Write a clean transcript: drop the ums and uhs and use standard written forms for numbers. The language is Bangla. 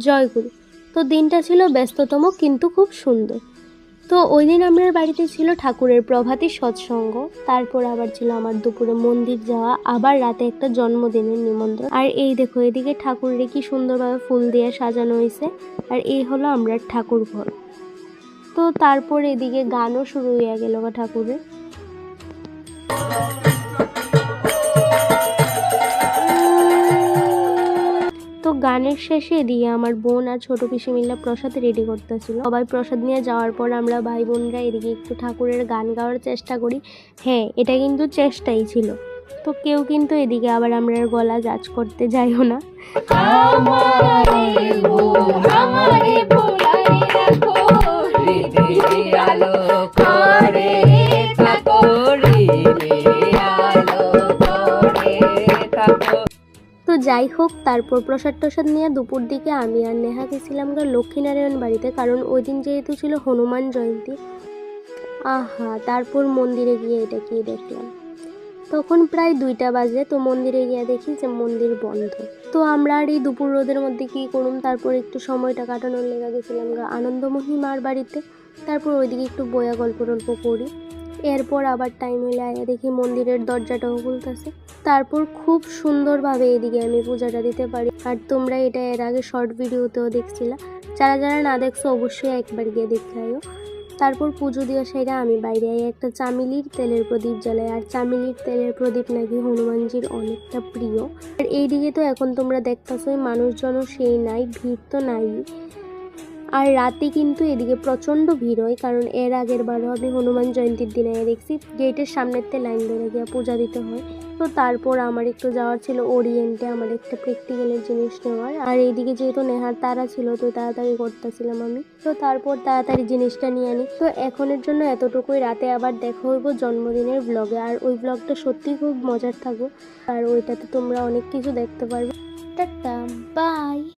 জয়গুরু। তো দিনটা ছিল ব্যস্ততম কিন্তু খুব সুন্দর। তো ওই দিন আমার বাড়িতে ছিল ঠাকুরের প্রভাতী সৎসঙ্গ, তারপর আবার ছিল আমার দুপুরে মন্দির যাওয়া, আবার রাতে একটা জন্মদিনের নিমন্ত্রণ। আর এই দেখো এদিকে ঠাকুরের কি সুন্দরভাবে ফুল দিয়ে সাজানো হয়েছে, আর এই হলো আমরা ঠাকুর ঘর। তো তারপর এদিকে গানও শুরু হয়ে গেল ঠাকুরের। তো গানের শেষে এদিকে আমার বোন আর ছোট পিসি মিল্লা প্রসাদ রেডি করতেছিল। সবাই প্রসাদ নিয়ে যাওয়ার পর আমরা ভাই বোনরা এদিকে একটু ঠাকুরের গান গাওয়ার চেষ্টা করি। হ্যাঁ, এটা কিন্তু চেষ্টাই ছিল। তো কেউ কিন্তু এদিকে আবার আমরা গলা জাজ করতে যাইও না। তো যাই হোক, তারপর প্রসাদ টসাদ নিয়ে দুপুর দিকে আমি আর নেহা গেছিলাম লক্ষ্মীনারায়ণ বাড়িতে, কারণ ওই দিন যেহেতু ছিল হনুমান জয়ন্তী। আহা, তারপর মন্দিরে গিয়ে এটা কি দেখলাম, তখন প্রায় 2টা বাজে। তো মন্দিরে গিয়ে দেখি যে মন্দির বন্ধ। তো আমরা আর এই দুপুর রোদের মধ্যে কি করুম, তারপর একটু সময়টা কাটানোর লেগে গেছিলাম আনন্দময়ী মার বাড়িতে। তারপর ওইদিকে একটু বয়া গল্প টল্প করি। এরপর আবার টাইম হলে আয়া দেখি মন্দিরের দরজাটাও খুলতেছে। তারপর খুব সুন্দরভাবে এদিকে আমি পূজাটা দিতে পারি। আর তোমরা এটা এর আগে শর্ট ভিডিওতেও দেখছিলা, যারা যারা না দেখছো অবশ্যই একবার গিয়ে দেখে আয়ো। তারপর পুজো দেওয়া সেরা আমি বাইরে একটা চামেলির তেলের প্রদীপ জ্বালাই, আর চামেলির তেলের প্রদীপ নাকি হনুমানজির অনেকটা প্রিয়। আর এইদিকে তো এখন তোমরা দেখতেছোই মানুষজনও সেই নাই, ভিড় তো নাই। আর রাতে কিন্তু এদিকে প্রচণ্ড ভিড় হয়, কারণ এর আগের বারও আমি হনুমান জয়ন্তীর দিনে দেখছি গেটের সামনেতে লাইন ধরে গিয়ে পূজা দিতে হয়। তো তারপর আমার একটু যাওয়ার ছিল ওরিয়েন্টে, আমার একটা প্র্যাকটিক্যালের জিনিস নেওয়ার। আর এইদিকে যেহেতু নেহার তারা ছিল, তো তাড়াতাড়ি করতেছিলাম আমি। তো তারপর তাড়াতাড়ি জিনিসটা নিয়ে আনি। তো এখনের জন্য এতটুকুই, রাতে আবার দেখা হইব জন্মদিনের ব্লগে। আর ওই ব্লগটা সত্যিই খুব মজার থাকবো, আর ওইটাতে তোমরা অনেক কিছু দেখতে পারবে। Tata, by.